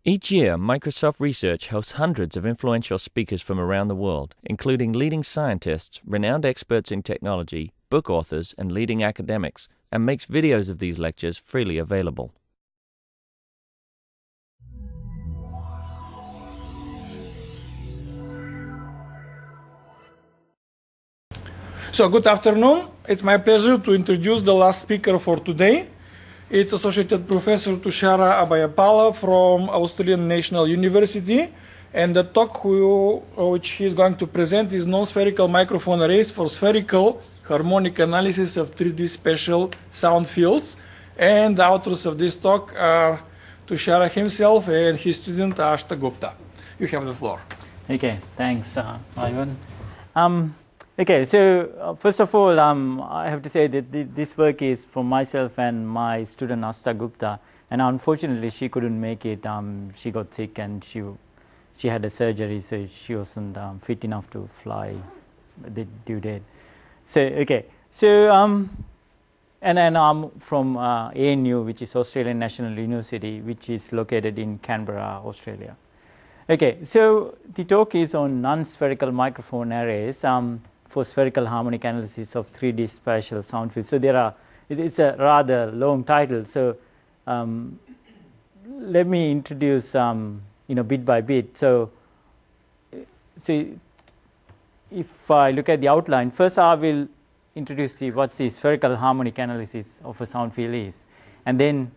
Each year, Microsoft Research hosts hundreds of influential speakers from around the world, including leading scientists, renowned experts in technology, book authors, and leading academics, and makes videos of these lectures freely available. So, good afternoon. It's my pleasure to introduce the last speaker for today. It's Associated Professor Tushara Abayapala from Australian National University, and the talk which he is going to present is Non-spherical Microphone Arrays for Spherical Harmonic Analysis of 3D Spatial Sound Fields. And the authors of this talk are Tushara himself and his student Ashta Gupta. You have the floor. Okay, thanks, Ivan. Okay, so first of all, I have to say that this work is for myself and my student Asta Gupta, and unfortunately she couldn't make it. She got sick and she had a surgery, so she wasn't fit enough to fly the due date. So okay, so and then I'm from ANU, which is Australian National University, which is located in Canberra, Australia. Okay, so the talk is on non-spherical microphone arrays for spherical harmonic analysis of 3D spatial sound fields. So it's a rather long title. So let me introduce bit by bit. So if I look at the outline, first I will introduce what the spherical harmonic analysis of a sound field is, and then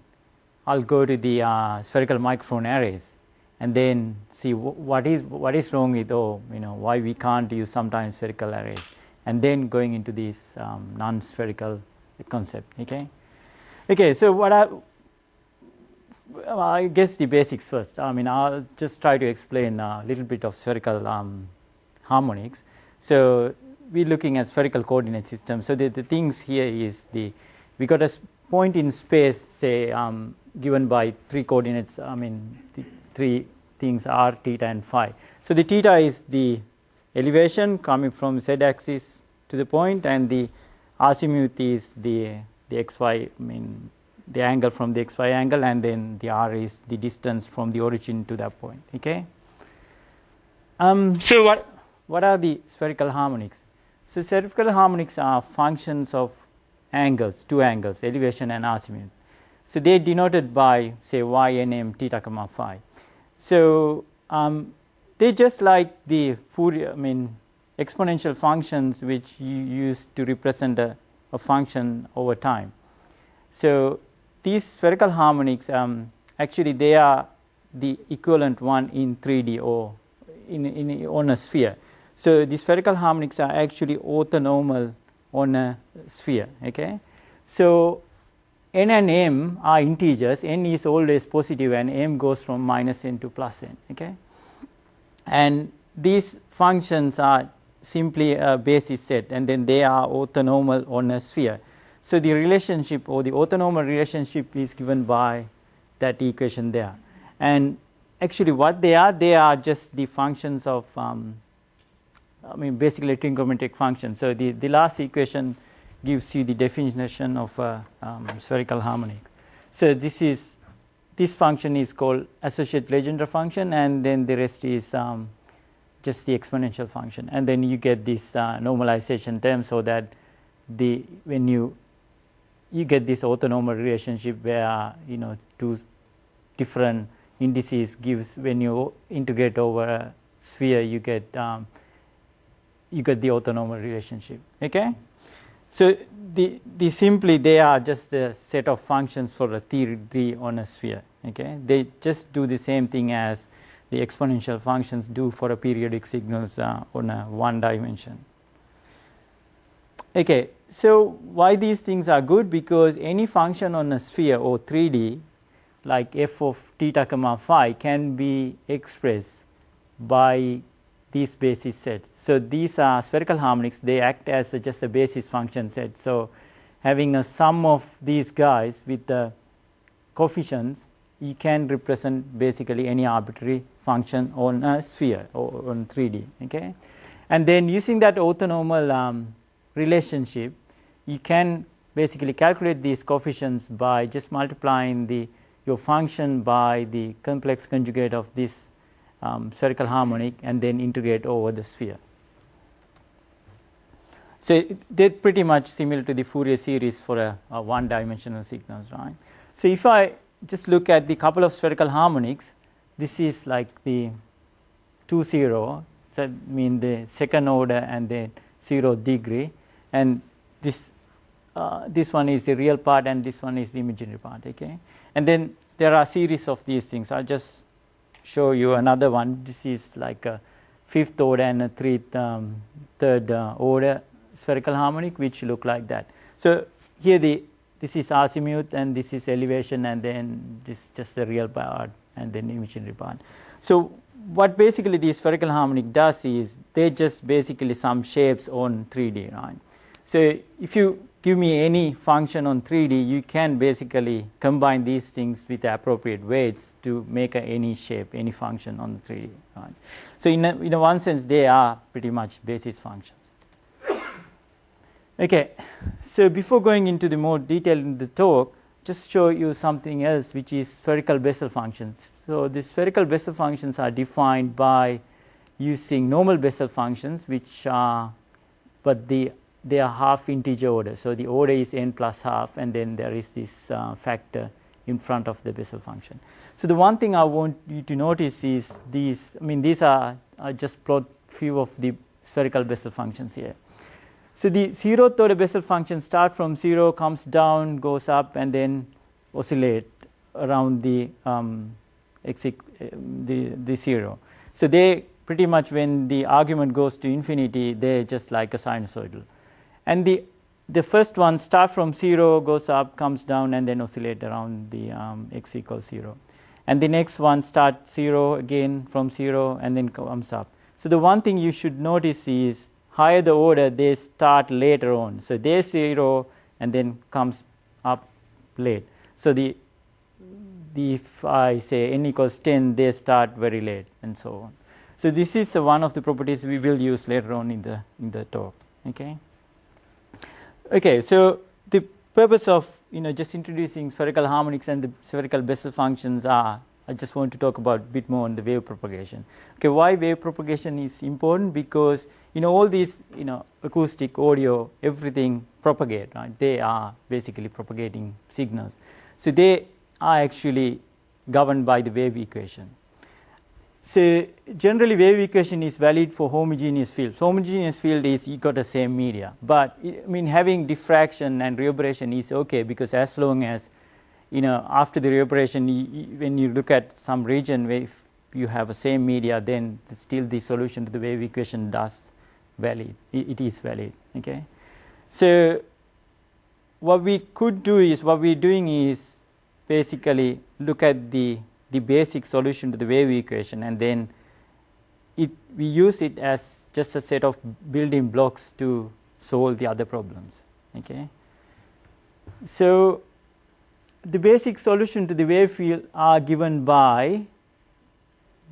I'll go to the spherical microphone arrays, and then see what is wrong with why we can't use sometimes spherical arrays, and then going into this non-spherical concept. Okay, so I guess the basics first. I'll just try to explain a little bit of spherical harmonics. So we're looking at spherical coordinate system. So the things here is we got a point in space, say given by three coordinates. The three things r, theta, and phi. So the theta is the elevation coming from z-axis to the point, and the azimuth is the xy, the angle from the xy angle, and then the r is the distance from the origin to that point. Okay. So what are the spherical harmonics? So spherical harmonics are functions of angles, two angles, elevation and azimuth. So they are denoted by, say, y, n, m, theta, comma, phi. So they just like the Fourier, exponential functions which you use to represent a function over time. So these spherical harmonics, actually they are the equivalent one in 3D or on a sphere. So the spherical harmonics are actually orthonormal on a sphere. Okay, so n and m are integers. N is always positive, and m goes from minus n to plus n. Okay, and these functions are simply a basis set, and then they are orthonormal on a sphere. So the relationship, or the orthonormal relationship, is given by that equation there. And actually what they are just the functions of basically trigonometric functions. So the last equation gives you the definition of a spherical harmonic. So this function is called associate Legendre function, and then the rest is just the exponential function, and then you get this normalization term, so that when you get this orthonormal relationship where two different indices gives, when you integrate over a sphere, you get the orthonormal relationship. Okay, so simply they are just a set of functions for a 3D on a sphere. Okay, they just do the same thing as the exponential functions do for a periodic signals on a one dimension. Okay, so why these things are good? Because any function on a sphere or 3D, like f of theta comma phi, can be expressed by these basis sets. So these are spherical harmonics. They act as just a basis function set. So having a sum of these guys with the coefficients, you can represent basically any arbitrary function on a sphere or on 3D. Okay, and then using that orthonormal relationship, you can basically calculate these coefficients by just multiplying the your function by the complex conjugate of this spherical harmonic and then integrate over the sphere. So they're pretty much similar to the Fourier series for a one-dimensional signals, right? So if I just look at the couple of spherical harmonics, this is like the 2, 0, so I mean the second order and the 0th degree, and this one is the real part and this one is the imaginary part, okay? And then there are a series of these things. I'll just show you another one. This is like a 5th order and a 3rd order spherical harmonic, which look like that. So here this is azimuth and this is elevation, and then this just the real part and then imaginary part. So what basically the spherical harmonic does is they just basically some shapes on 3D, right? So if you give me any function on 3D, you can basically combine these things with the appropriate weights to make any shape, any function on the 3D, right? So in a one sense, they are pretty much basis functions. Okay, so before going into the more detail in the talk, just show you something else, which is spherical Bessel functions. So the spherical Bessel functions are defined by using normal Bessel functions, which are, but they are half integer order. So the order is n plus half, and then there is this factor in front of the Bessel function. So the one thing I want you to notice is these. I mean, these are I just plot few of the spherical Bessel functions here. So the 0th order Bessel function start from 0, comes down, goes up, and then oscillate around the 0. So they pretty much, when the argument goes to infinity, they're just like a sinusoidal. And the first one start from 0, goes up, comes down, and then oscillate around the x equals 0. And the next one start 0 again from 0 and then comes up. So the one thing you should notice is higher the order, they start later on. So they're 0 and then comes up late. So if I say n equals 10, they start very late, and so on. So this is one of the properties we will use later on in the talk. Okay, so the purpose of just introducing spherical harmonics and the spherical Bessel functions are, I just want to talk about a bit more on the wave propagation. Okay, why wave propagation is important? Because all these acoustic, audio, everything propagate, right? They are basically propagating signals. So they are actually governed by the wave equation. So generally wave equation is valid for homogeneous fields. Homogeneous field is you got the same media, but having diffraction and reverberation is okay, because as long as after the reverberation, when you look at some region where if you have a same media, then still the solution to the wave equation does valid. It is valid. Okay, so what we could do is, what we're doing is basically look at the basic solution to the wave equation, and then we use it as just a set of building blocks to solve the other problems. Okay, so the basic solution to the wave field are given by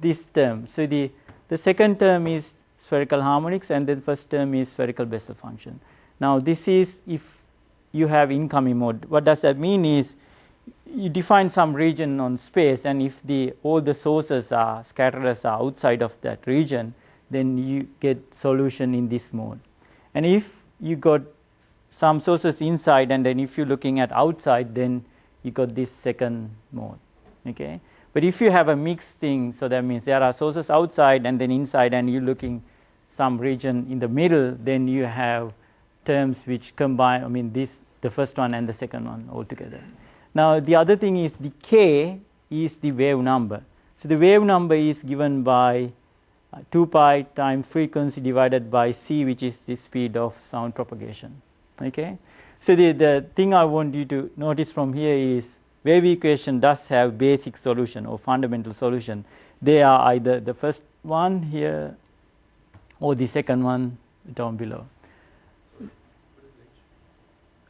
this term. So the second term is spherical harmonics, and then first term is spherical Bessel function. Now this is if you have incoming mode. What does that mean is you define some region on space, and if all the sources are scatterers are outside of that region, then you get solution in this mode. And if you got some sources inside, and then if you're looking at outside, then you got this second mode. Okay, but if you have a mixed thing, so that means there are sources outside and then inside, and you're looking some region in the middle, then you have terms which combine, the first one and the second one all together. Now the other thing is the k is the wave number. So the wave number is given by 2 pi times frequency divided by c, which is the speed of sound propagation. Okay, so the thing I want you to notice from here is wave equation does have basic solution or fundamental solution. They are either the first one here or the second one down below.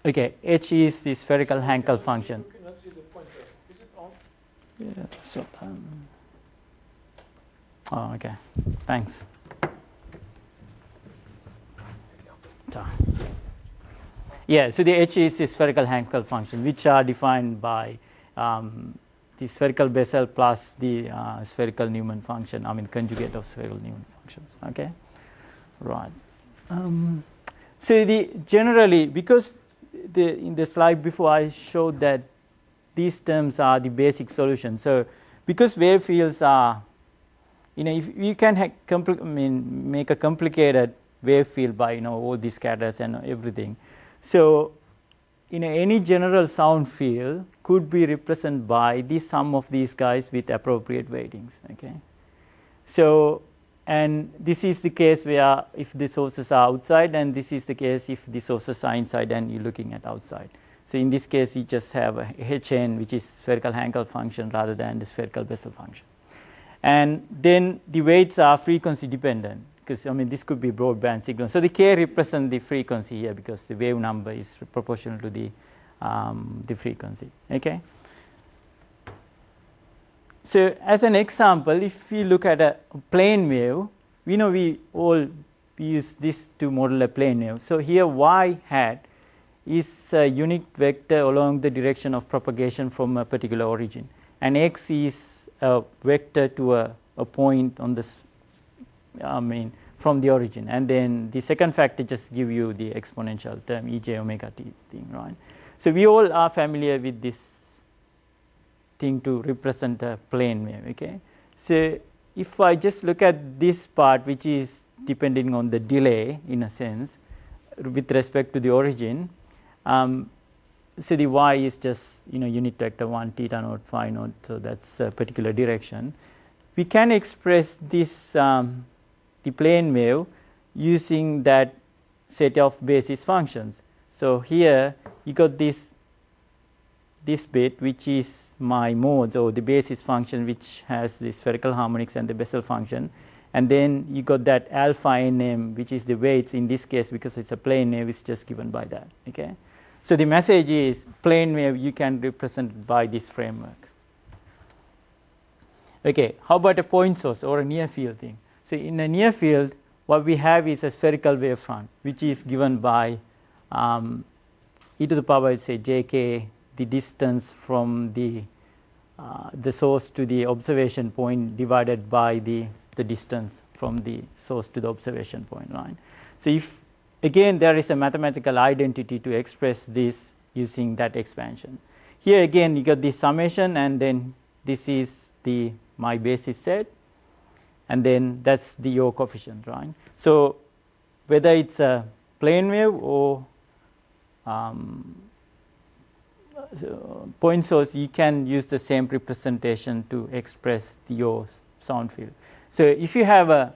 Okay, h is the spherical Hankel function. Yeah, so okay, thanks. Yeah, so the h is the spherical Hankel function, which are defined by the spherical Bessel plus the spherical Newman function, I mean conjugate of spherical Newman functions. Okay, right. So generally, because in the slide before I showed that these terms are the basic solution. So because wave fields are, if you can make a complicated wave field by all these scatters and everything. So any general sound field could be represented by the sum of these guys with appropriate weightings. Okay, so and this is the case where if the sources are outside, and this is the case if the sources are inside and you're looking at outside. So in this case, you just have a Hn, which is spherical Hankel function rather than the spherical Bessel function. And then the weights are frequency dependent, because this could be broadband signal. So the k represents the frequency here because the wave number is proportional to the frequency. Okay. So as an example, if we look at a plane wave, we all use this to model a plane wave. So here y hat is a unit vector along the direction of propagation from a particular origin, and x is a vector to a point on this, from the origin, and then the second factor just give you the exponential term ej omega t thing, right? So we all are familiar with this thing to represent a plane wave. Okay, so if I just look at this part, which is depending on the delay in a sense with respect to the origin, so the y is just unit vector 1 theta naught phi naught, so that's a particular direction. We can express this the plane wave using that set of basis functions. So here you got this bit, which is my modes or the basis function, which has the spherical harmonics and the Bessel function, and then you got that alpha nm, which is the weights. In this case, because it's a plane wave, it's just given by that. Okay, so the message is plane wave you can represent by this framework. Okay, how about a point source or a near field thing? So in a near field, what we have is a spherical wavefront, which is given by e to the power, say, jk, the distance from the source to the observation point divided by the distance from the source to the observation point, right? So if again there is a mathematical identity to express this using that expansion. Here again you got the summation, and then this is my basis set, and then that's the your coefficient, right? So whether it's a plane wave or point source, you can use the same representation to express your sound field. So if you have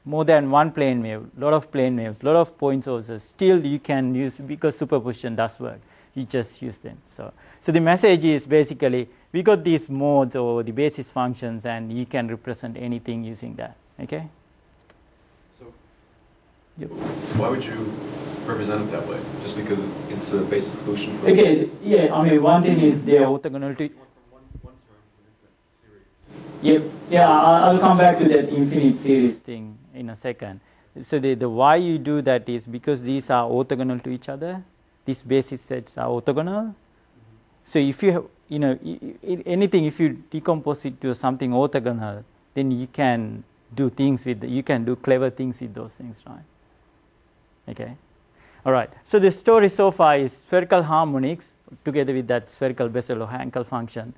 more than one plane wave, lot of plane waves, lot of point sources, still you can use, because superposition does work, you just use them. So the message is basically we got these modes or the basis functions, and you can represent anything using that. Okay. So yep. Why would you represent it that way? Just because it's a basic solution for okay, yeah, one thing is they are orthogonal to one term for infinite series. Yep. Yeah, I'll come back to that infinite series thing in a second. So the why you do that is because these are orthogonal to each other. These basis sets are orthogonal. Mm-hmm. So if you anything, if you decompose it to something orthogonal, then you can do things with you can do clever things with those things, right? Okay. All right. So the story so far is spherical harmonics together with that spherical Bessel or Hankel function.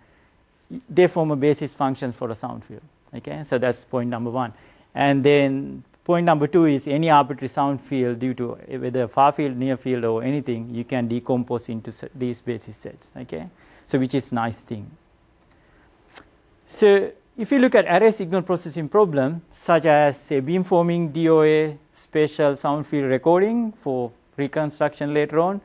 They form a basis function for a sound field. Okay. So that's point number one. And then point number two is any arbitrary sound field due to whether far field, near field, or anything, you can decompose into these basis sets. Okay. So which is nice thing. So if you look at array signal processing problem, such as say beamforming, DOA, spatial sound field recording for reconstruction later on,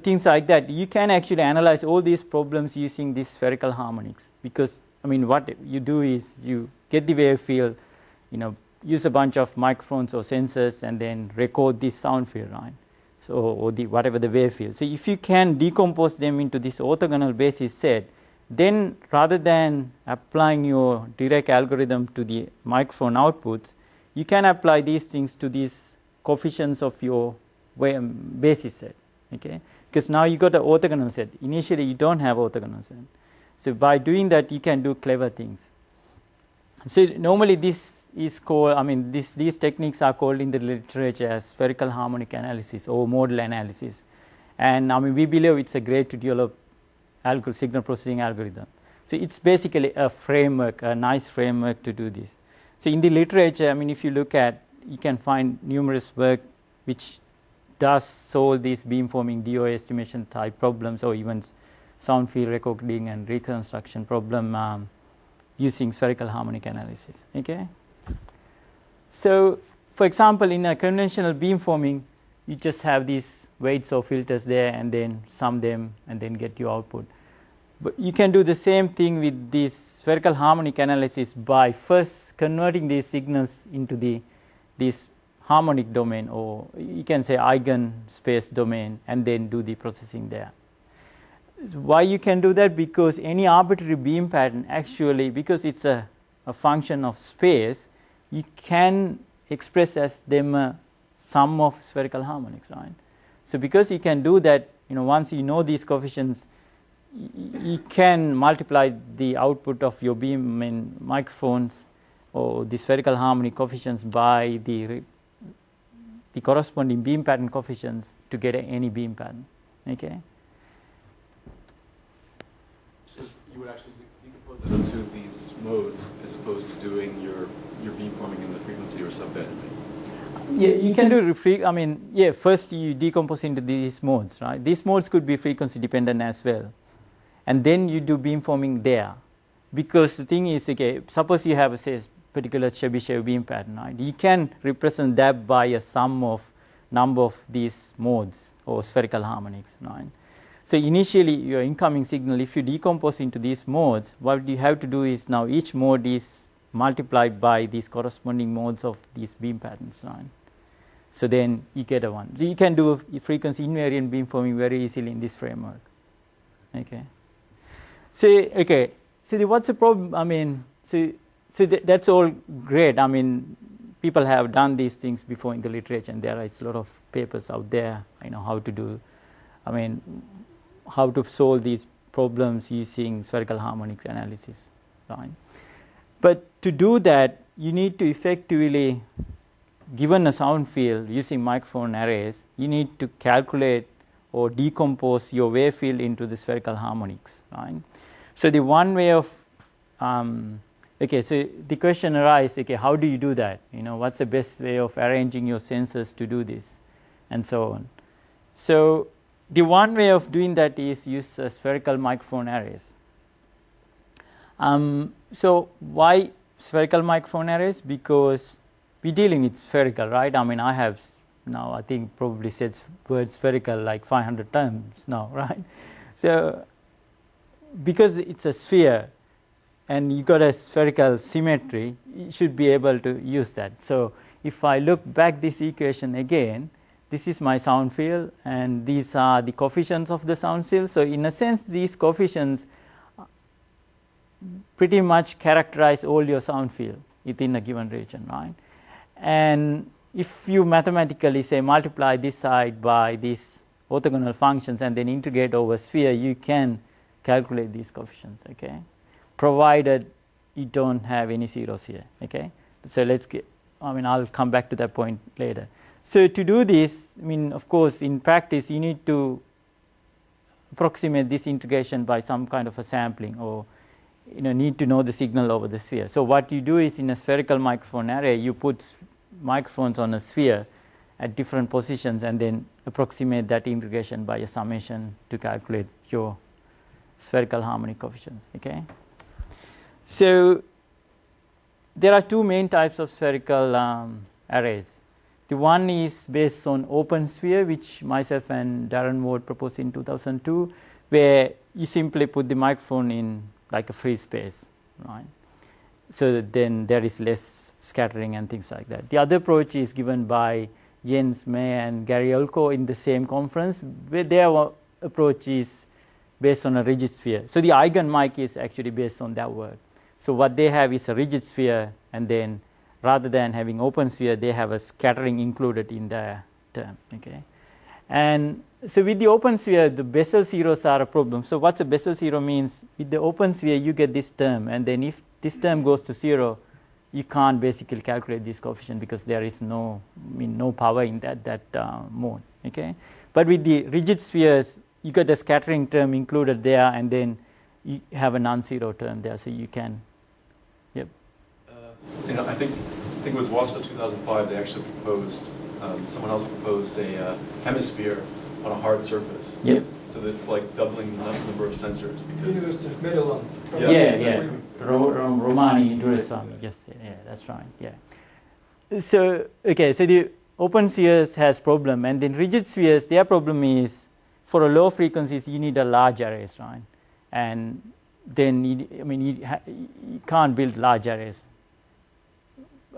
things like that, you can actually analyze all these problems using these spherical harmonics. Because what you do is you get the wave field, use a bunch of microphones or sensors, and then record this sound field, right? So or the whatever the wave field. So if you can decompose them into this orthogonal basis set, then rather than applying your direct algorithm to the microphone outputs, you can apply these things to these coefficients of your basis set. Okay, because now you got an orthogonal set. Initially, you don't have orthogonal set. So by doing that, you can do clever things. So normally this is called, these techniques are called in the literature as spherical harmonic analysis or modal analysis. And we believe it's a great to develop signal processing algorithm. So it's basically a framework, a nice framework to do this. So in the literature, if you look at, you can find numerous work which does solve these beamforming DO estimation type problems, or even sound field recording and reconstruction problem using spherical harmonic analysis. Okay. So, for example, in a conventional beamforming, you just have these weights of filters there, and then sum them, and then get your output. But you can do the same thing with this spherical harmonic analysis by first converting these signals into this harmonic domain, or you can say eigenspace domain, and then do the processing there. Why you can do that? Because any arbitrary beam pattern, actually, because it's a function of space, you can express as them a sum of spherical harmonics, right? So because you can do that, once you know these coefficients, you can multiply the output of your beam microphones or the spherical harmonic coefficients by the corresponding beam pattern coefficients to get any beam pattern. Okay. You would actually decompose it into these modes as opposed to doing your beamforming in the frequency or subband. Yeah, you can do first you decompose into these modes, right? These modes could be frequency dependent as well. And then you do beamforming there. Because the thing is, okay, suppose you have a particular Chebyshev beam pattern, right? You can represent that by a sum of number of these modes or spherical harmonics, right? So initially, your incoming signal, if you decompose into these modes, what you have to do is now each mode is multiplied by these corresponding modes of these beam patterns, right? So then you get a one. So you can do frequency invariant beamforming very easily in this framework. Okay. So what's the problem? That's all great. People have done these things before in the literature, and there is a lot of papers out there. How to do, how to solve these problems using spherical harmonics analysis, right? But to do that, you need to effectively, given a sound field using microphone arrays, you need to calculate or decompose your wave field into the spherical harmonics, right? So the one way of, so the question arises, how do you do that? What's the best way of arranging your sensors to do this, and so on. So the one way of doing that is use spherical microphone arrays. So why spherical microphone arrays? Because we're dealing with spherical, right? I have now, I think, probably said word spherical like 500 times now, right? So because it's a sphere and you got a spherical symmetry, you should be able to use that. So if I look back this equation again, this is my sound field, and these are the coefficients of the sound field. So in a sense, these coefficients pretty much characterize all your sound field within a given region, right? And if you mathematically say multiply this side by these orthogonal functions and then integrate over sphere, you can calculate these coefficients, okay? Provided you don't have any zeros here, okay? So let's get, I'll come back to that point later. So to do this, of course, in practice, you need to approximate this integration by some kind of a sampling, or need to know the signal over the sphere. So what you do is, in a spherical microphone array, you put microphones on a sphere at different positions and then approximate that integration by a summation to calculate your spherical harmonic coefficients, okay? So there are two main types of spherical arrays. The one is based on open sphere, which myself and Darren Ward proposed in 2002, where you simply put the microphone in like a free space, right? So then there is less scattering and things like that. The other approach is given by Jens May and Gary Olko in the same conference, where their approach is based on a rigid sphere. So the eigen mic is actually based on that work. So what they have is a rigid sphere, and then rather than having open sphere, they have a scattering included in their term, okay? And So with the open sphere, the Bessel zeros are a problem. So what's a Bessel zero means? With the open sphere, you get this term, and then if this term goes to 0, you can't basically calculate this coefficient because there is no power in that mode. Okay, but with the rigid spheres, you get a scattering term included there, and then you have a non-zero term there, so you can. Yep. I think it was WASPA 2005. They actually proposed. Someone else proposed a hemisphere on a hard surface. Yep. So that it's like doubling the number of sensors because. University of Maryland. Yeah. Romani Dureswamy. Yes. Yeah, that's right. Yeah. So okay. So the open spheres has problem, and then rigid spheres, their problem is for a low frequencies you need a large arrays, right? And then you can't build large arrays.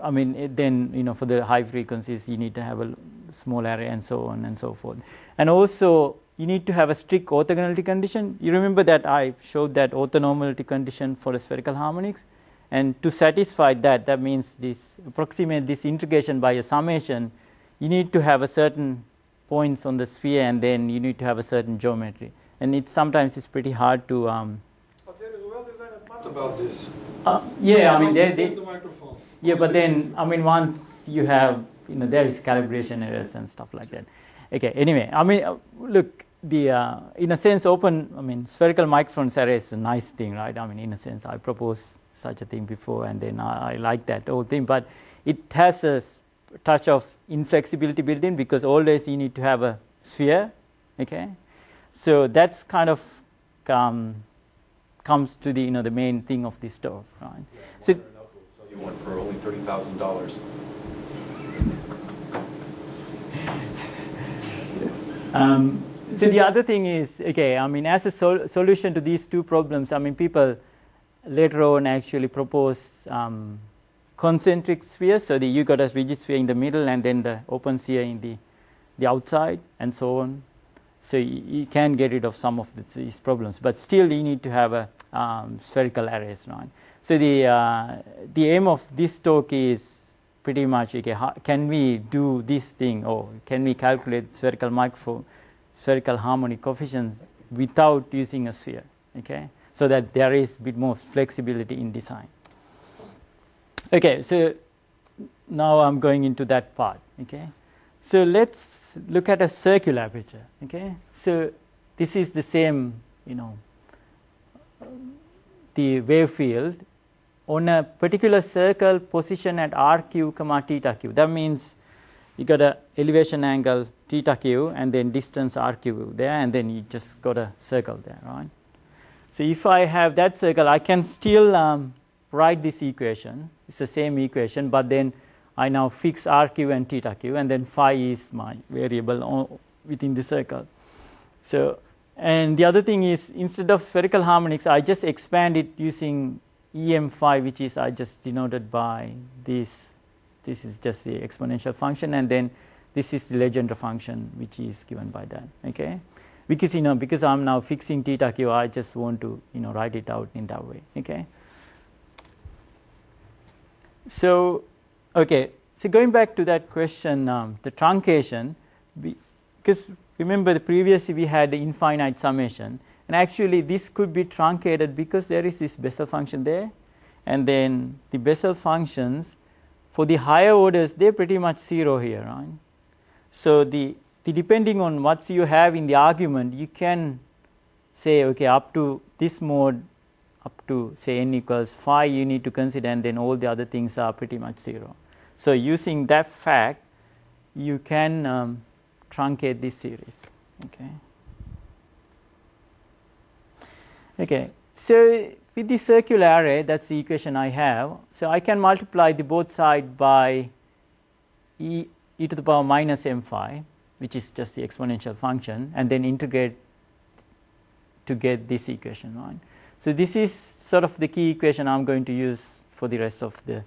I mean, then for the high frequencies you need to have a small array and so on and so forth. And also you need to have a strict orthogonality condition. You remember that I showed that orthonormality condition for a spherical harmonics, and to satisfy that means approximate this integration by a summation. You need to have a certain points on the sphere, and then you need to have a certain geometry. And sometimes it's pretty hard to. But there is a well-designed math about this. Yeah, I mean they the microphones. Yeah, but then once you have there is calibration errors and stuff like that. Okay. Anyway, look, in a sense, spherical microphone array is a nice thing, right? In a sense, I proposed such a thing before, and then I like that whole thing, but it has a touch of inflexibility built in because always you need to have a sphere. Okay, so that's kind of comes to the the main thing of this talk, right? Yeah, so you one for only $30,000. So the other thing is, as a solution to these two problems, people later on actually propose concentric spheres. So you got a rigid sphere in the middle, and then the open sphere in the outside, and so on. So you can get rid of some of these problems, but still you need to have a spherical arrays, right? So the aim of this talk is pretty much can we do this thing, or can we calculate spherical microphone, spherical harmonic coefficients without using a sphere? Okay, so that there is a bit more flexibility in design. Okay, so now I'm going into that part. Okay, so let's look at a circular aperture. Okay, so this is the same, the wave field on a particular circle position at rq, theta q. That means you got a elevation angle theta q and then distance rq there, and then you just got a circle there, right? So if I have that circle, I can still write this equation. It's the same equation, but then I now fix rq and theta q, and then phi is my variable within the circle. So, and the other thing is, instead of spherical harmonics, I just expand it using em phi, which is I just denoted by this. This is just the exponential function, and then this is the Legendre function, which is given by that. Okay, because because I'm now fixing theta q, I just want to write it out in that way. Okay. So, okay. So going back to that question, the truncation, because remember the previously we had the infinite summation, and actually this could be truncated because there is this Bessel function there, and then the Bessel functions for the higher orders, they're pretty much 0 here, right? So the depending on what you have in the argument, you can say, okay, up to this mode, up to say n equals phi, you need to consider, and then all the other things are pretty much 0. So using that fact, you can truncate this series. Okay. Okay. So with the circular array, that's the equation I have. So I can multiply the both sides by e to the power minus m phi, which is just the exponential function, and then integrate to get this equation, right? So this is sort of the key equation I'm going to use for the rest of the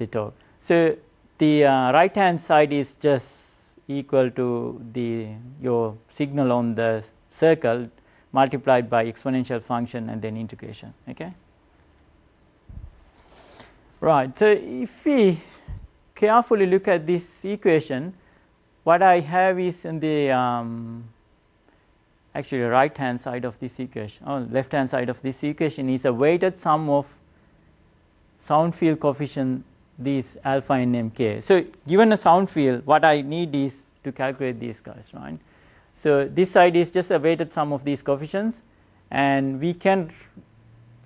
talk. So the right hand side is just equal to your signal on the circle multiplied by exponential function and then integration. Okay. Right. So if we carefully look at this equation, what I have is in the actually right hand side of this equation, or left hand side of this equation is a weighted sum of sound field coefficient, these alpha n m k. So given a sound field, what I need is to calculate these guys, right? So this side is just a weighted sum of these coefficients, and we can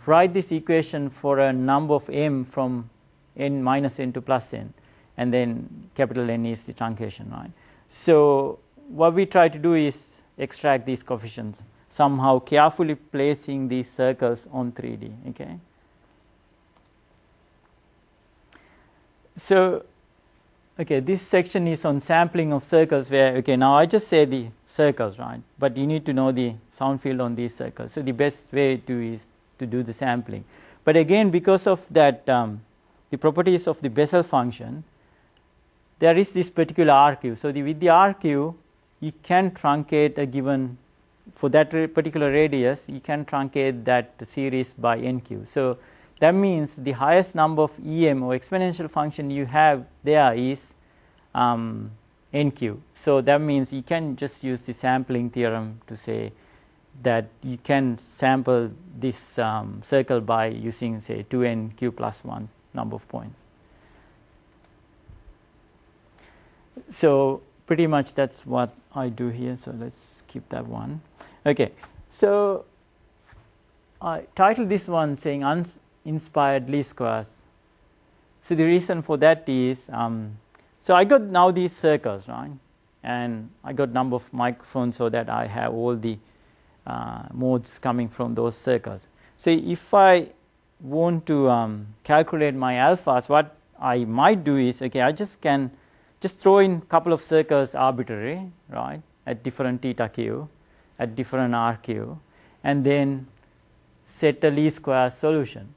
write this equation for a number of m from n minus n to plus n, and then capital N is the truncation, right? So what we try to do is extract these coefficients, somehow carefully placing these circles on 3D. Okay. So, okay, this section is on sampling of circles where, okay, now I just say the circles, right? But you need to know the sound field on these circles. So the best way to is to do the sampling. But again, because of that, the properties of the Bessel function, there is this particular RQ. So with the RQ, you can truncate a given, for that particular radius, you can truncate that series by NQ. So that means the highest number of EM or exponential function you have there is NQ. So that means you can just use the sampling theorem to say that you can sample this circle by using, say, 2NQ plus 1 number of points. So pretty much that's what I do here. So let's keep that one. Okay. So I titled this one saying Uninspired least squares. So the reason for that is, so I got now these circles, right? And I got number of microphones so that I have all the modes coming from those circles. So if I want to calculate my alphas, what I might do is, okay, I just can just throw in a couple of circles arbitrary, right, at different theta q, at different RQ, and then set a least square solution.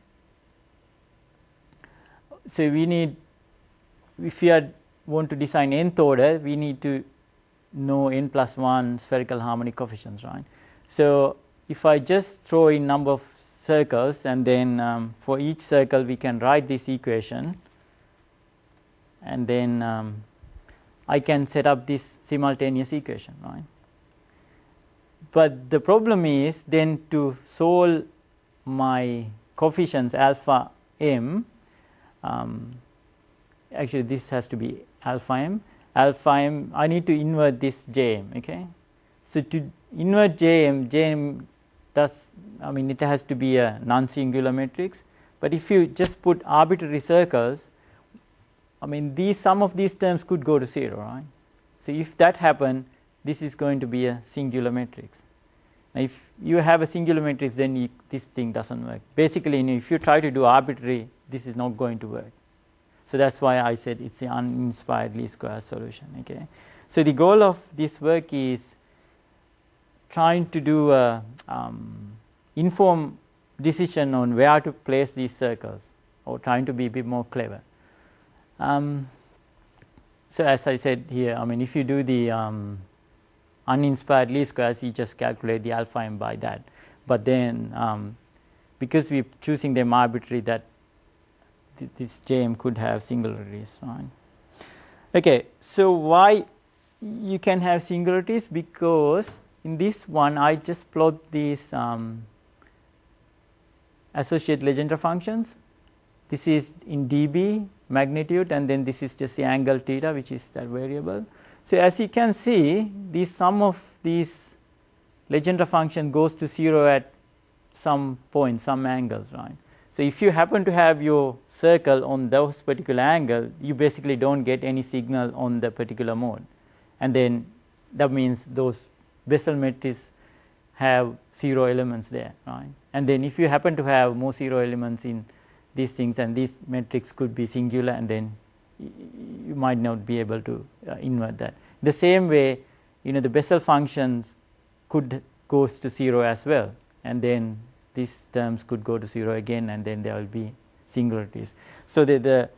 So we need, if we want to design nth order, we need to know n plus 1 spherical harmonic coefficients, right? So if I just throw in number of circles, and then for each circle we can write this equation, and then I can set up this simultaneous equation, right? But the problem is then to solve my coefficients alpha m, actually this has to be alpha m. Alpha m, I need to invert this Jm, okay? So to invert Jm does, I mean, it has to be a non-singular matrix. But if you just put arbitrary circles, I mean, some of these terms could go to 0, right? So if that happens, this is going to be a singular matrix. Now if you have a singular matrix, then this thing doesn't work. Basically, if you try to do arbitrary, this is not going to work. So that's why I said it's the uninspired least square solution. Okay. So the goal of this work is trying to do a informed decision on where to place these circles, or trying to be a bit more clever. So as I said here, I mean, if you do the uninspired least squares, you just calculate the alpha m by that. But then because we're choosing them arbitrary, that this Jm could have singularities, right? Okay, so why you can have singularities? Because in this one I just plot these associate Legendre functions. This is in dB magnitude, and then this is just the angle theta, which is that variable. So as you can see, the sum of these Legendre function goes to 0 at some point, some angles, right? So if you happen to have your circle on those particular angle, you basically don't get any signal on the particular mode, and then that means those Bessel matrices have 0 elements there, right? And then if you happen to have more 0 elements in these things, and this matrix could be singular, and then you might not be able to invert that. The same way, the Bessel functions could goes to 0 as well, and then these terms could go to 0 again, and then there will be singularities. So the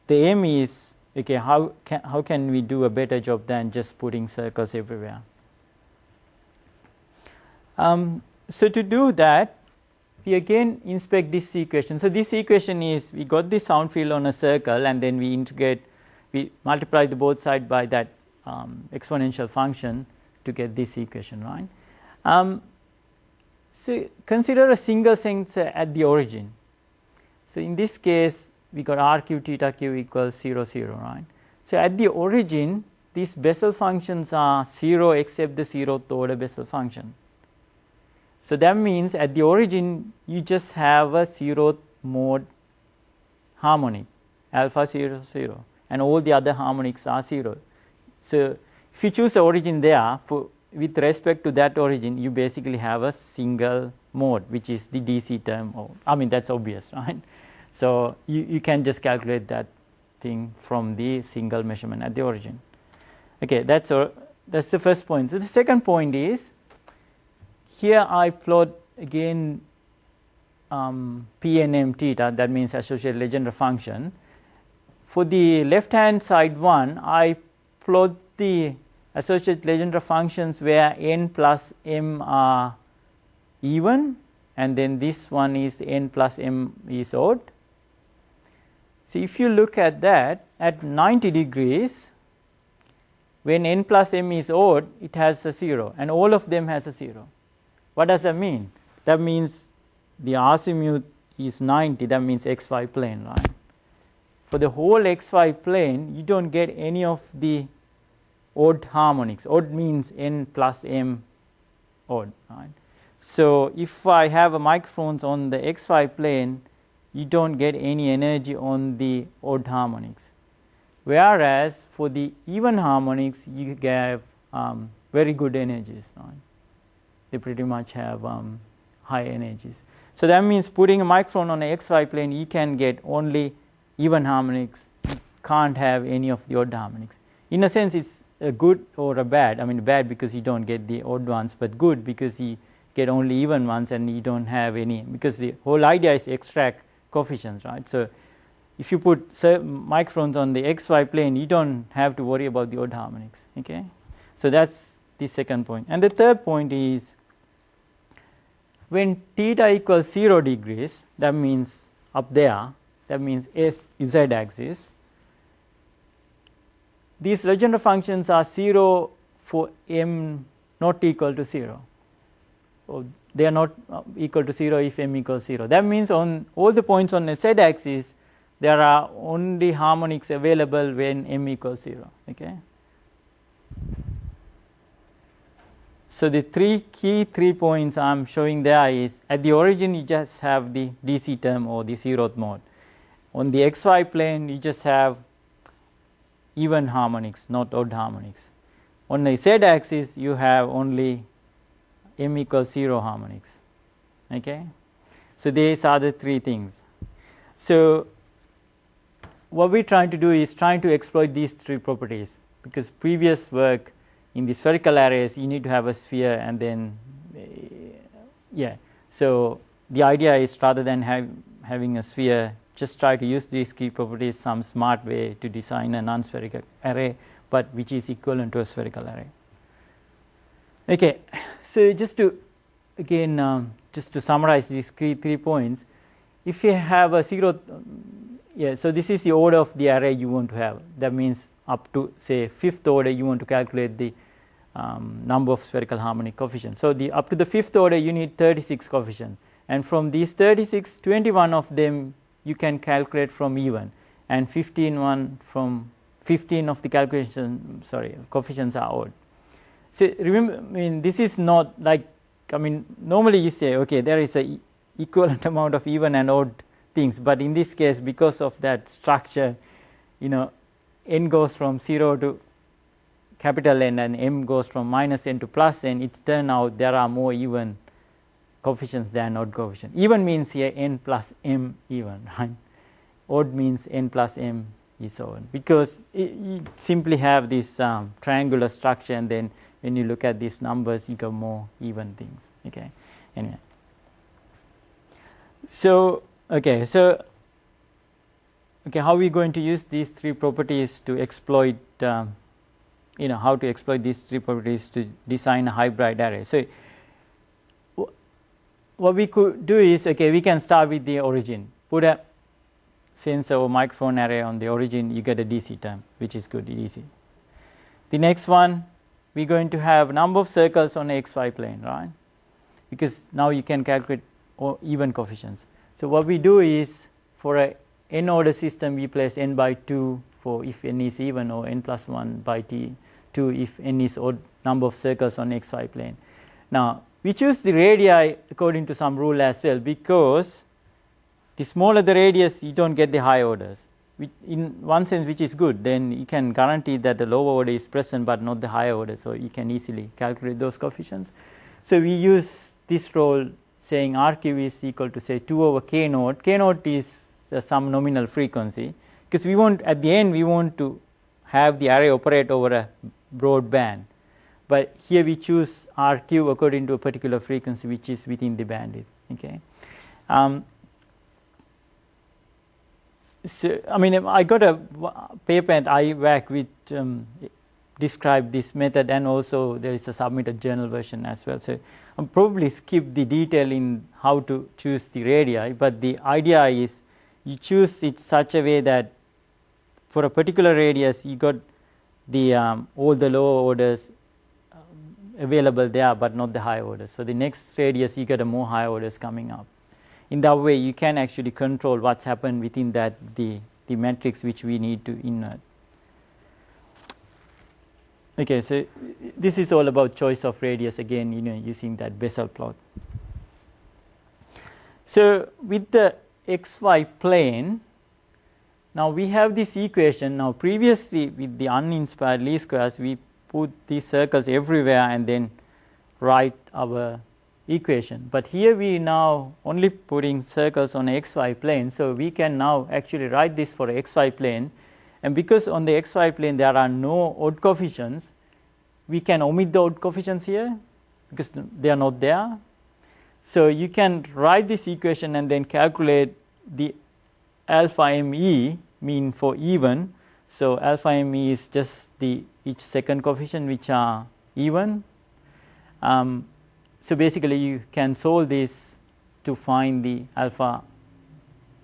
aim is, okay, how can we do a better job than just putting circles everywhere? So to do that, we again inspect this equation. So this equation is, we got the sound field on a circle, and then we multiply the both sides by that exponential function to get this equation, right? So consider a single sensor at the origin. So in this case, we got r cube theta q equals 0, 0, right? So at the origin, these Bessel functions are 0 except the 0th order Bessel function. So that means at the origin, you just have a 0th mode harmonic, alpha 0, 0, and all the other harmonics are 0. So if you choose the origin there, with respect to that origin, you basically have a single mode, which is the DC term. I mean, that's obvious, right? So you can just calculate that thing from the single measurement at the origin. Okay, that's the first point. So the second point is, here I plot again P and M theta, that means associated Legendre function. For the left hand side one, I plot the associated Legendre functions where n plus m are even, and then this one is n plus m is odd. So if you look at that, at 90 degrees, when n plus m is odd, it has a 0, and all of them has a 0. What does that mean? That means the azimuth is 90, that means xy plane, right? For the whole xy plane, you don't get any of the odd harmonics. Odd means n plus m odd, right? So if I have a microphones on the xy plane, you don't get any energy on the odd harmonics. Whereas for the even harmonics, you get very good energies, right? They pretty much have high energies. So that means putting a microphone on a xy plane, you can get only even harmonics. You can't have any of the odd harmonics. In a sense, it's a good or a bad. I mean, bad because you don't get the odd ones, but good because you get only even ones and you don't have any, because the whole idea is extract coefficients, right? So if you put microphones on the xy plane, you don't have to worry about the odd harmonics. Okay, so that's the second point. And the third point is, when theta equals 0 degrees, that means up there, that means z axis, these Legendre functions are 0 for m not equal to 0. Or they are not equal to 0 if m equals 0. That means on all the points on the z axis, there are only harmonics available when m equals 0. Okay. So the key 3 points I'm showing there is, at the origin you just have the DC term or the 0th mode. On the xy plane you just have even harmonics, not odd harmonics. On the z axis you have only m equals 0 harmonics. Okay, so these are the 3 things. So what we're trying to do is trying to exploit these 3 properties, because previous work in the spherical arrays you need to have a sphere, and then so the idea is, rather than having a sphere, just try to use these key properties some smart way to design a non-spherical array, but which is equivalent to a spherical array. Okay, so just to again just to summarize these 3 points, if you have a 0, so this is the order of the array you want to have. That means up to say 5th order you want to calculate the number of spherical harmonic coefficients. So up to the 5th order you need 36 coefficients, and from these 36, 21 of them you can calculate from even, and 15 of the coefficients are odd. So remember, I mean, this is not like, I mean, normally you say, okay, there is a equivalent amount of even and odd things, but in this case, because of that structure, n goes from 0 to capital N and m goes from minus n to plus n, it's turned out there are more even coefficients than odd coefficients. Even means here n plus m even, right? Odd means n plus m is odd, because you simply have this triangular structure, and then when you look at these numbers you get more even things. Okay, anyway. So how are we going to use these 3 properties to exploit how to exploit these 3 properties to design a hybrid array? So what we could do is, we can start with the origin. Put a sensor or microphone array on the origin, you get a DC term, which is good, easy. The next one, we're going to have number of circles on the xy plane, right? Because now you can calculate even coefficients. So what we do is, for a n order system, we place n by 2 for if n is even, or n plus 1 by 2 if n is odd number of circles on xy plane. Now we choose the radii according to some rule as well, because the smaller the radius, you don't get the high orders. In one sense, which is good, then you can guarantee that the lower order is present but not the higher order, so you can easily calculate those coefficients. So we use this rule saying RQ is equal to, say, 2 over k naught. K naught is some nominal frequency, because we want, at the end, we want to have the array operate over a broad band. But here we choose RQ according to a particular frequency which is within the bandwidth. Okay. So, I mean, I got a paper at IVAC which described this method, and also there is a submitted journal version as well. So I'll probably skip the detail in how to choose the radii, but the idea is you choose it such a way that for a particular radius you got the all the lower orders available there, but not the high orders. So the next radius you get a more high orders coming up. In that way, you can actually control what's happened within that the matrix which we need to invert. Okay, so this is all about choice of radius, again, using that Bessel plot. So with the xy plane, now we have this equation. Now previously with the uninspired least squares, we put these circles everywhere and then write our equation. But here we now only putting circles on xy plane, so we can now actually write this for xy plane. And because on the xy plane there are no odd coefficients, we can omit the odd coefficients here because they are not there. So you can write this equation and then calculate the alpha me, mean for even. So alpha me is just the each second coefficient which are even. So basically you can solve this to find the alpha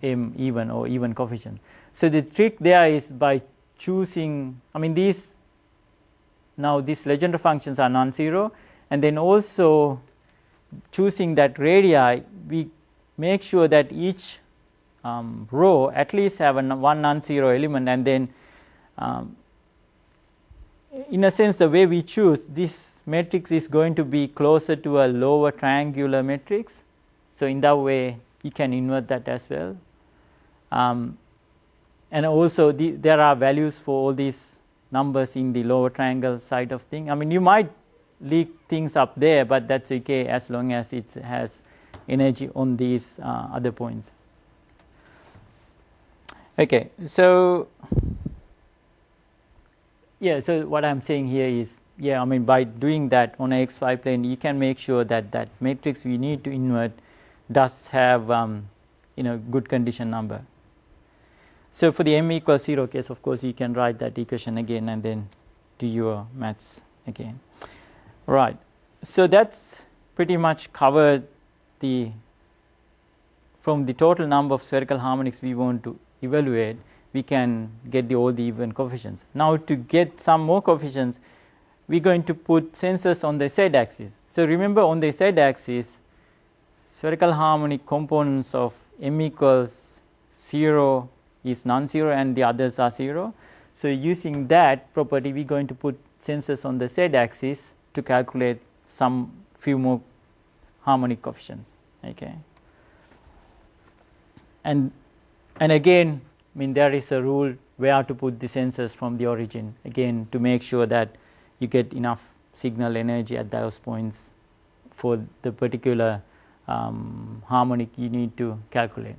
m even or even coefficient. So the trick there is by choosing, I mean, these Legendre functions are non-zero, and then also choosing that radii, we make sure that each row at least have one non-zero element, and then in a sense the way we choose this matrix is going to be closer to a lower triangular matrix. So in that way you can invert that as well. And also there are values for all these numbers in the lower triangle side of thing. I mean, you might leak things up there, but that's okay as long as it has energy on these other points. Okay, so yeah, so what I'm saying here is, I mean, by doing that on a xy plane, you can make sure that that matrix we need to invert does have good condition number. So for the m equals 0 case, of course, you can write that equation again and then do your maths again. Right. So that's pretty much covered from the total number of spherical harmonics we want to evaluate, we can get all the even coefficients. Now to get some more coefficients, we're going to put sensors on the z-axis. So remember, on the z-axis, spherical harmonic components of m equals 0 is non-zero and the others are 0. So using that property, we're going to put sensors on the z-axis to calculate some few more harmonic coefficients. Okay. And again, I mean, there is a rule where to put the sensors from the origin, again, to make sure that you get enough signal energy at those points for the particular harmonic you need to calculate.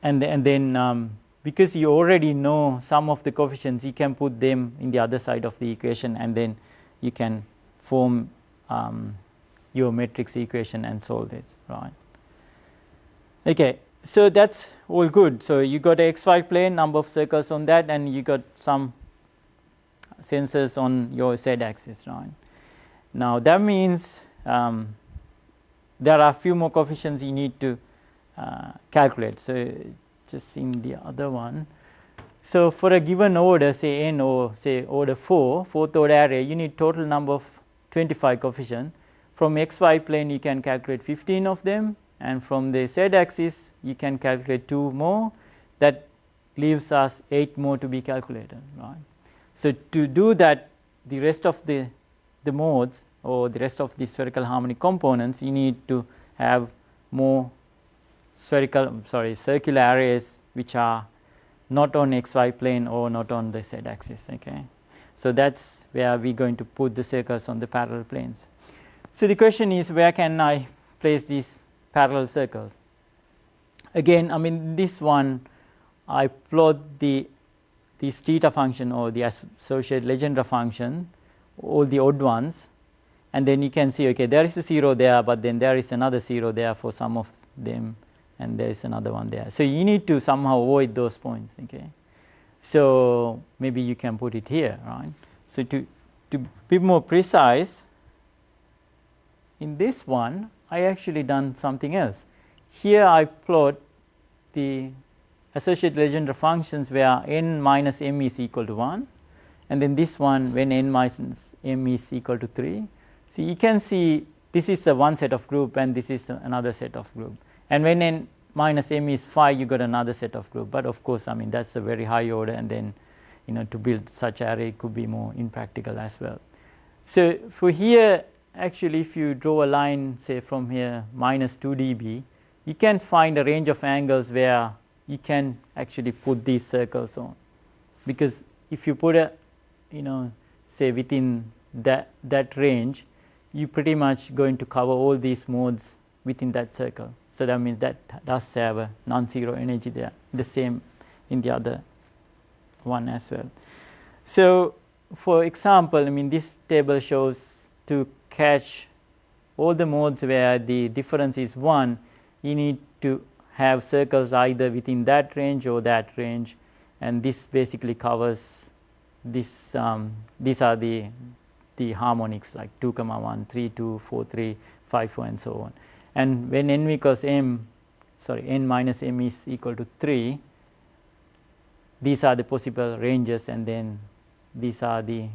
And then because you already know some of the coefficients, you can put them in the other side of the equation, and then you can form your matrix equation and solve this, right? Okay, so that's all good. So you got a xy plane, number of circles on that, and you got some sensors on your z-axis, right? Now that means there are a few more coefficients you need to calculate. So just in the other one, So for a given order, say n or say order 4, fourth order array, you need total number of 25 coefficients. From xy plane you can calculate 15 of them, and from the z axis you can calculate 2 more. That leaves us 8 more to be calculated, right? So to do that, the rest of the modes or the rest of the spherical harmonic components, you need to have more circular arrays which are not on xy plane or not on the z axis. Okay, so that's where we're going to put the circles on the parallel planes. So the question is, where can I place these parallel circles? Again, I mean, this one I plot this theta function or the associated Legendre function, all the odd ones, and then you can see, okay, there is a 0 there, but then there is another 0 there for some of them, and there is another one there. So you need to somehow avoid those points. Okay, so maybe you can put it here, right? So to be more precise, in this one I actually done something else. Here I plot the associated Legendre functions where n minus m is equal to 1, and then this one when n minus m is equal to 3. So you can see this is one set of group and this is another set of group, and when n minus m is 5 you got another set of group. But of course, I mean, that's a very high order, and then to build such array could be more impractical as well. So for here, actually, if you draw a line, say from here minus 2 dB, you can find a range of angles where you can actually put these circles on, because if you put a say within that range, you pretty much going to cover all these modes within that circle. So that means that does have a non-zero energy there, the same in the other one as well. So for example, I mean, this table shows to catch all the modes where the difference is 1, you need to have circles either within that range or that range, and this basically covers this. These are the harmonics like 2, 1, 3, 2, 4, 3, 5, 4, and so on. And when n equals n minus m is equal to 3, these are the possible ranges, and then these are the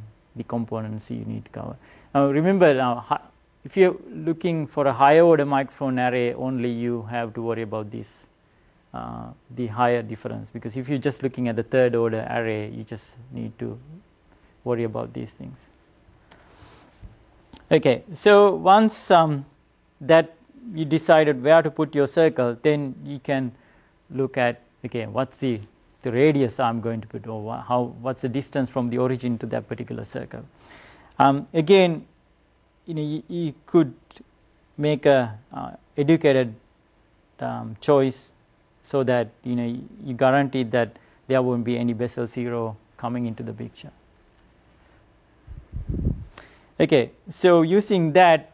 components you need to cover. Now remember, if you're looking for a higher order microphone array, only you have to worry about this, the higher difference, because if you're just looking at the third order array, you just need to worry about these things. Okay, so once that you decided where to put your circle, then you can look at, okay, what's the radius I'm going to put, or what's the distance from the origin to that particular circle. Again, you could make a educated choice so that you guarantee that there won't be any Bessel zero coming into the picture. Okay, so using that,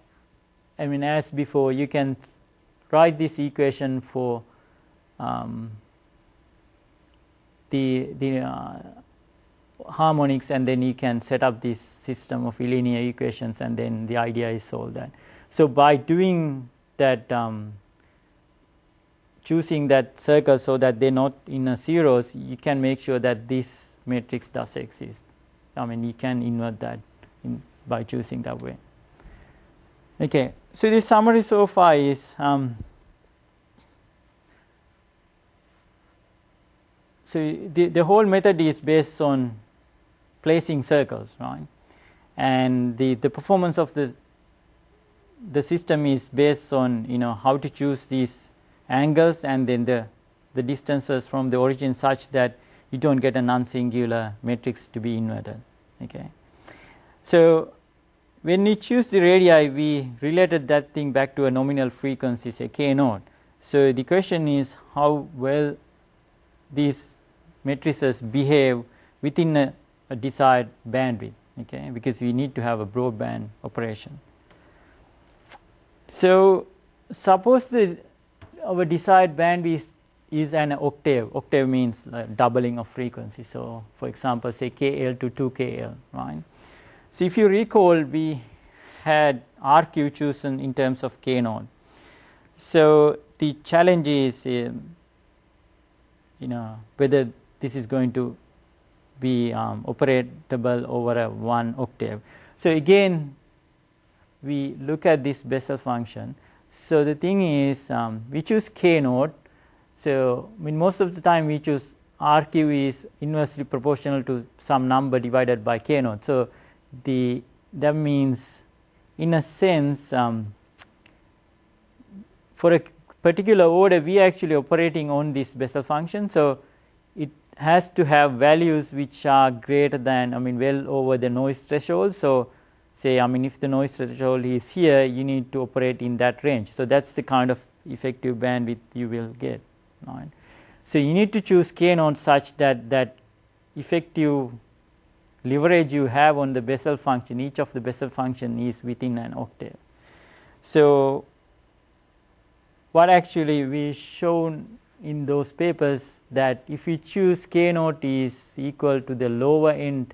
I mean, as before, you can write this equation for the harmonics, and then you can set up this system of linear equations, and then the idea is solve that. So by doing that, choosing that circle so that they're not in zeros, you can make sure that this matrix does exist. I mean, you can invert that by choosing that way. Okay, so the summary so far is so the whole method is based on placing circles, right? And the performance of the system is based on how to choose these angles, and then the distances from the origin such that you don't get a non-singular matrix to be inverted. Okay, so when we choose the radii, we related that thing back to a nominal frequency, say k naught. So the question is how well these matrices behave within a desired bandwidth, okay, because we need to have a broadband operation. So suppose our desired bandwidth is an octave. Octave means doubling of frequency. So for example, say KL to 2KL, right? So if you recall, we had RQ chosen in terms of K naught. So the challenge is whether this is going to be operatable over a 1 octave. So again, we look at this Bessel function. So the thing is, we choose k naught. So I mean, most of the time we choose RQ is inversely proportional to some number divided by k naught. So that means, in a sense, for a particular order, we are actually operating on this Bessel function. So it has to have values which are greater than, I mean, well over the noise threshold. So say, I mean, if the noise threshold is here, you need to operate in that range. So that's the kind of effective bandwidth you will get. Right? So you need to choose k naught such that that effective leverage you have on the Bessel function, each of the Bessel function is within an octave. So what actually we shown in those papers, that if we choose k naught is equal to the lower end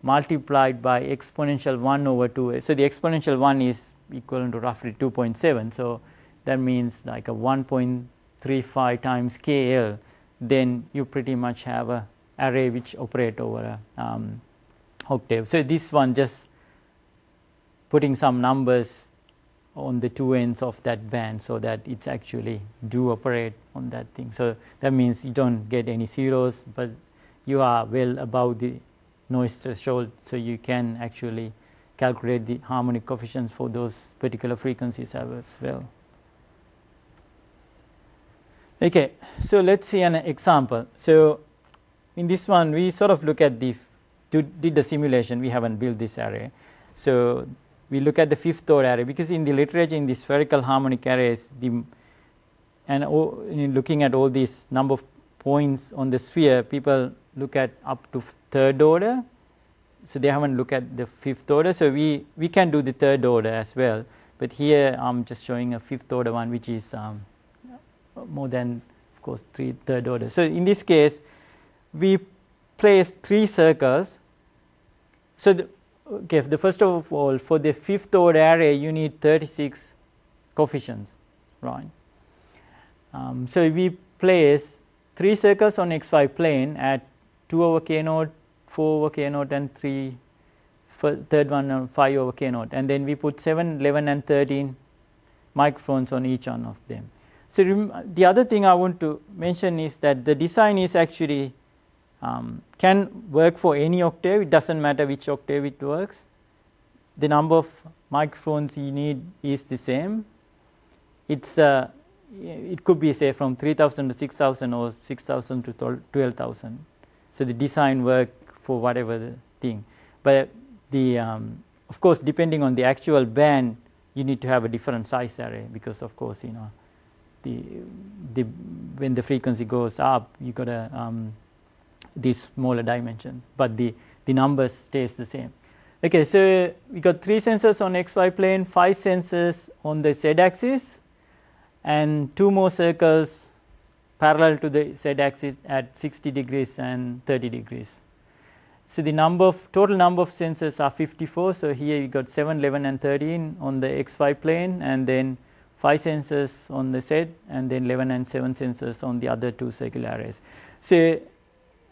multiplied by exponential 1 over 2. So the exponential 1 is equivalent to roughly 2.7. So that means like a 1.35 times KL, then you pretty much have a array which operate over a octave. So this one just putting some numbers on the two ends of that band so that it's actually do operate on that thing. So that means you don't get any zeros, but you are well above the noise threshold, so you can actually calculate the harmonic coefficients for those particular frequencies as well. Okay, so let's see an example. So in this one, we sort of look at did the simulation. We haven't built this array. So we look at the fifth order array, because in the literature, in the spherical harmonic arrays, in looking at all these number of points on the sphere, people look at up to third order. So they haven't looked at the fifth order. So we can do the third order as well. But here I'm just showing a fifth order one, which is more than, of course, third order. So in this case, we place 3 circles. So the first of all, for the fifth order array, you need 36 coefficients, right? So we place 3 circles on xy plane at 2 over k naught, 4 over k naught, and third one on 5 over k naught, and then we put 7, 11, and 13 microphones on each one of them. So the other thing I want to mention is that the design is actually can work for any octave. It doesn't matter which octave it works. The number of microphones you need is the same. It could be, say, from 3,000 to 6,000 or 6,000 to 12,000. So the design work for whatever the thing. But of course, depending on the actual band, you need to have a different size array, because of course, when the frequency goes up, you got these smaller dimensions, but the numbers stays the same. Okay, so we got 3 sensors on xy plane, 5 sensors on the z axis, and 2 more circles parallel to the z axis at 60 degrees and 30 degrees. So the total number of sensors are 54. So here you got 7, 11, and 13 on the xy plane, and then 5 sensors on the z, and then 11 and 7 sensors on the other 2 circular arrays. So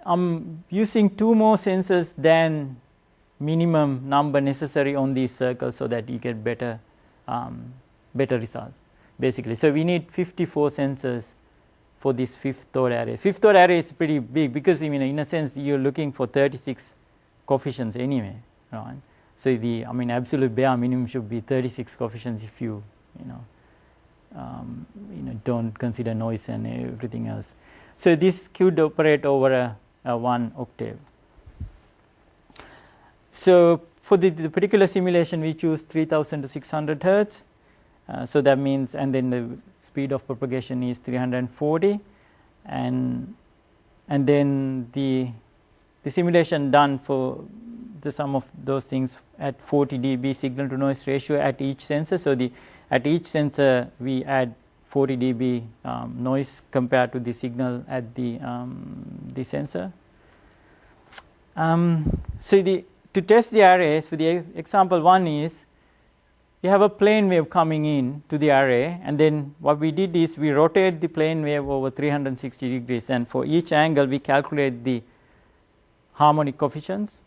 I'm using 2 more sensors than minimum number necessary on these circles so that you get better results, basically. So we need 54 sensors for this fifth order array. Fifth order array is pretty big, because in a sense you're looking for 36 coefficients anyway, right? So the absolute bare minimum should be 36 coefficients if you don't consider noise and everything else. So this could operate over a 1 octave. So for the particular simulation, we choose 3,000 to 600 hertz. So that means, and then the speed of propagation is 340, and then the simulation done for the sum of those things at 40 dB signal to noise ratio at each sensor. So at each sensor we add 40 dB noise compared to the signal at the sensor. So to test the arrays, for the example 1 is, we have a plane wave coming in to the array, and then what we did is we rotate the plane wave over 360 degrees, and for each angle we calculate the harmonic coefficients,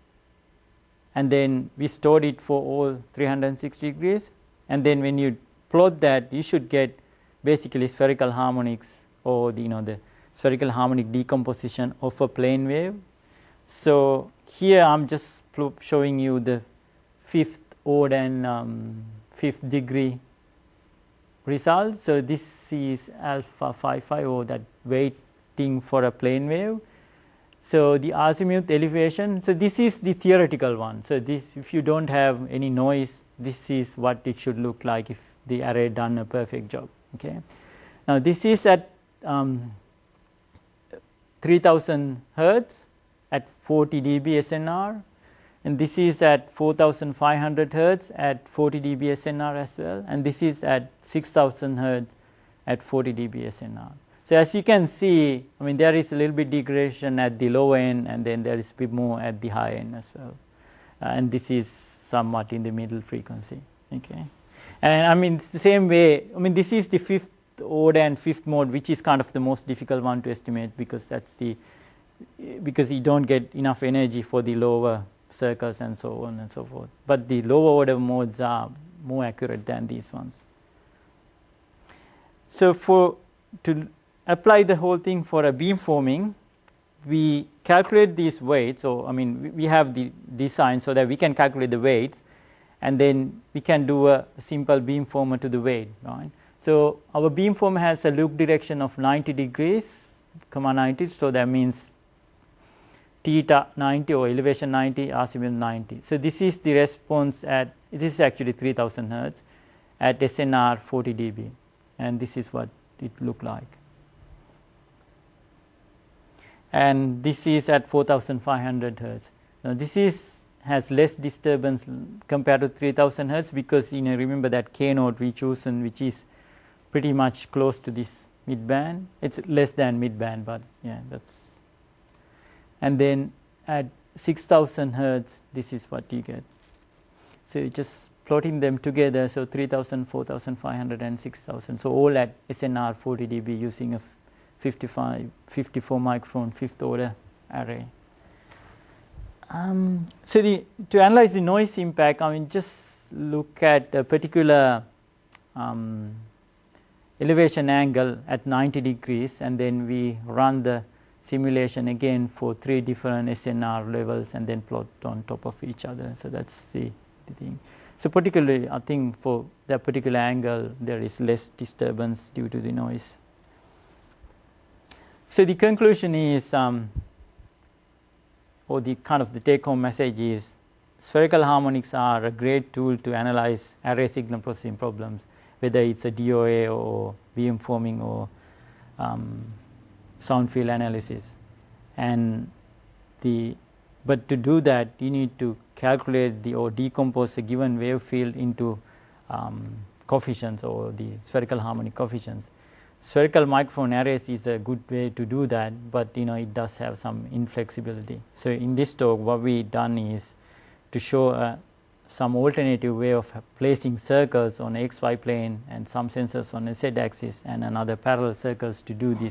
and then we stored it for all 360 degrees, and then when you plot that, you should get basically spherical harmonics, or the spherical harmonic decomposition of a plane wave. So here I'm just showing you the fifth odd and fifth degree result. So this is alpha 55, or that weighting for a plane wave. So the azimuth elevation, so this is the theoretical one. So this, if you don't have any noise, this is what it should look like if the array done a perfect job. Okay. Now this is at 3000 hertz at 40 dB SNR, and this is at 4500 hertz at 40 dB SNR as well, and this is at 6000 hertz at 40 dB SNR. So as you can see, I mean, there is a little bit degradation at the low end, and then there is a bit more at the high end as well, and this is somewhat in the middle frequency. Okay, and I mean it's the same way. I mean, this is the fifth order and fifth mode, which is kind of the most difficult one to estimate, because because you don't get enough energy for the lower circles and so on and so forth. But the lower order modes are more accurate than these ones. So to apply the whole thing for a beamforming, we calculate these weights. So I mean, we have the design so that we can calculate the weights, and then we can do a simple beamformer to the weight, right? So our beamformer has a loop direction of 90 degrees, 90. So that means theta 90, or elevation 90, azimuth 90. So this is the response at, this is actually 3000 hertz at SNR 40 dB, and this is what it looked like. And this is at 4500 hertz. Now this has less disturbance compared to 3000 hertz, because remember that K node we chosen, which is pretty much close to this mid band. It's less than mid band, but yeah, that's. And then at 6000 hertz, this is what you get. So you're just plotting them together. So 3000, 4500, and 6000. So all at SNR 40 dB using a 54 microphone fifth order array. So to analyze the noise impact, I mean, just look at a particular elevation angle at 90 degrees, and then we run the simulation again for 3 different SNR levels, and then plot on top of each other. So that's the thing. So particularly, I think for that particular angle, there is less disturbance due to the noise. So the conclusion is, or the kind of the take-home message is, spherical harmonics are a great tool to analyze array signal processing problems, whether it's a DOA or beamforming or sound field analysis. But to do that, you need to calculate or decompose a given wave field into coefficients, or the spherical harmonic coefficients. Spherical microphone arrays is a good way to do that, but it does have some inflexibility. So in this talk, what we've done is to show some alternative way of placing circles on XY plane and some sensors on a Z axis and another parallel circles to do the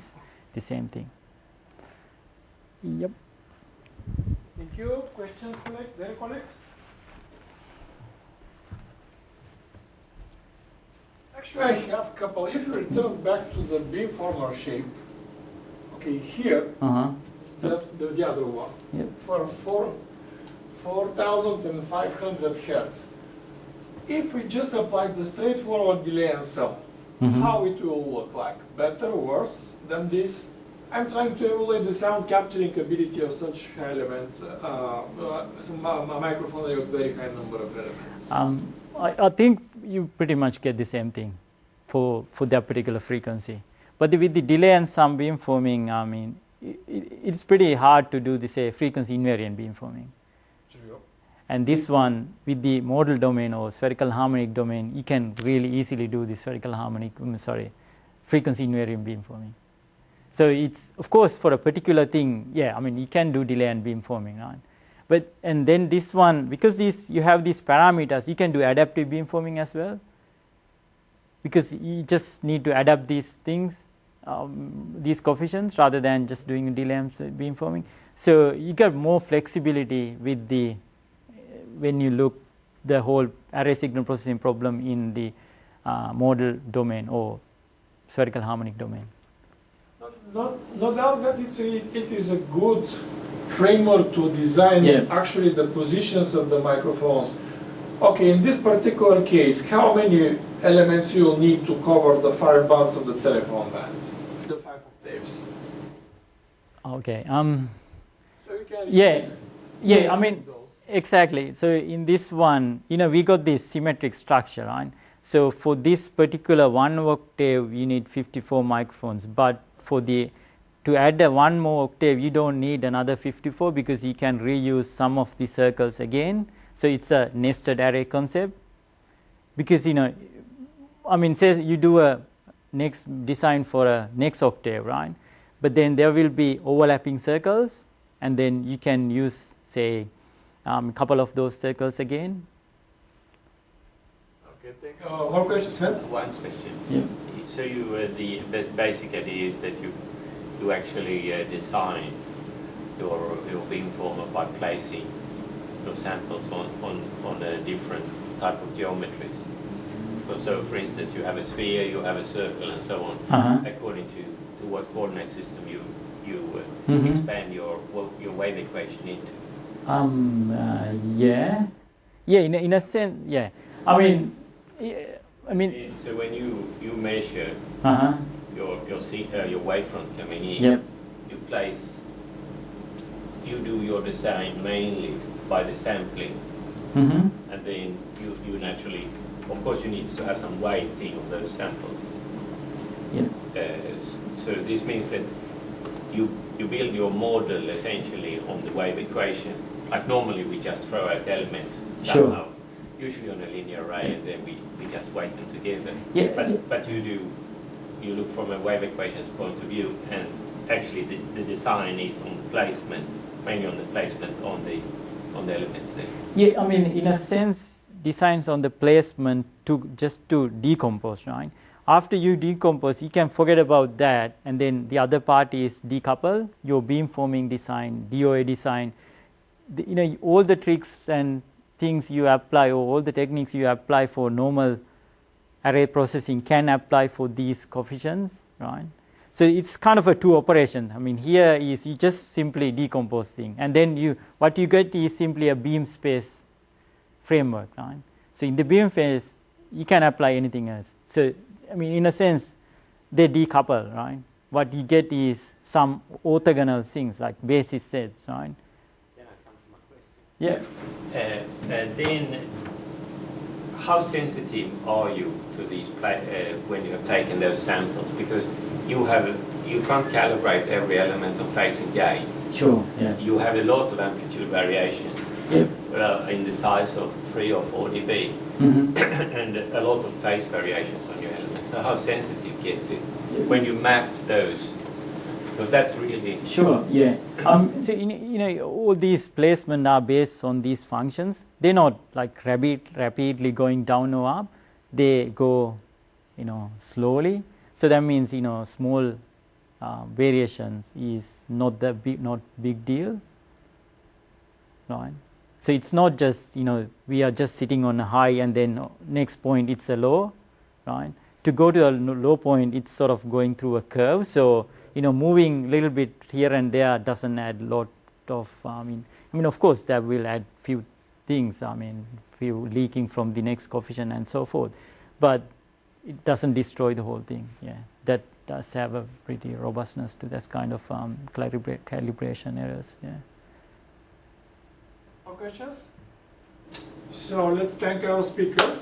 same thing. Yep. Thank you. Questions, dear colleagues? Actually, I have a couple. If you return back to the beamformer shape, okay, here, the other one, yep. For 4500 hertz. If we just apply the straightforward delay and sum, how it will look like? Better, worse than this? I'm trying to evaluate the sound capturing ability of such element, a microphone with very high number of elements. I think you pretty much get the same thing for that particular frequency. But with the delay and sum beamforming, I mean, it's pretty hard to do this frequency invariant beamforming. And this one, with the modal domain or spherical harmonic domain, you can really easily do the spherical harmonic, frequency invariant beamforming. So it's, of course, for a particular thing, yeah, I mean, you can do delay and beamforming, right? But and then this one, because you have these parameters, you can do adaptive beamforming as well, because you just need to adapt these things, these coefficients, rather than just doing delay beamforming. So you get more flexibility with when you look the whole array signal processing problem in the model domain or spherical harmonic domain. No doubt that it is a good framework to design actually the positions of the microphones. Okay, in this particular case, how many elements you will need to cover the 5 bands of the telephone band? The 5 octaves. Okay. So you can I mean, exactly. So in this one, we got this symmetric structure, right? So for this particular 1 octave, you need 54 microphones, but to add one more octave, you don't need another 54, because you can reuse some of the circles again. So it's a nested array concept, because say you do a next design for a next octave, right? But then there will be overlapping circles, and then you can use, say, a couple of those circles again. Okay, thank you. More questions, Sven? One question. Yeah. So the basic idea is that you actually design your beamformer by placing your samples on a different type of geometries. So for instance, you have a sphere, you have a circle, and so on, according to what coordinate system you expand your wave equation into. In a sense, yeah. I mean. So when you measure your wavefront coming in, you do your design mainly by the sampling, and then you naturally, of course, you need to have some weighting of those samples. So this means that you build your model essentially on the wave equation. Like normally we just throw out elements somehow, usually on a linear array, and then we just weight them together. But you look from a wave equations point of view, and actually the design is on the placement, mainly on the placement on the elements there. Yeah, I mean, in a sense, designs on the placement to decompose, right? After you decompose, you can forget about that, and then the other part is decouple your beamforming design, DOA design. All the tricks and things you apply, or all the techniques you apply for normal array processing can apply for these coefficients, right? So it's kind of a two operation. I mean, here is you just simply decompose thing, and then what you get is simply a beam space framework, right? So in the beam space, you can apply anything else. So I mean, in a sense, they decouple, right? What you get is some orthogonal things like basis sets, right? Then I come to my question. Then, how sensitive are you to these when you have taken those samples? Because you can't calibrate every element of phase and gain. Sure. Yeah. You have a lot of amplitude variations. In the size of 3 or 4 dB, and a lot of phase variations on your elements. So how sensitive gets it when you map those? Because that's really sure. Yeah. So all these placements are based on these functions. They're not like rapidly going down or up. They go, slowly. So that means small variations is not big deal, right? So it's not just, we are just sitting on a high and then next point it's a low, right? To go to a low point, it's sort of going through a curve. So, moving a little bit here and there doesn't add a lot of, of course, that will add few things, few leaking from the next coefficient and so forth. But it doesn't destroy the whole thing, That does have a pretty robustness to this kind of calibration errors, Questions? So let's thank our speaker.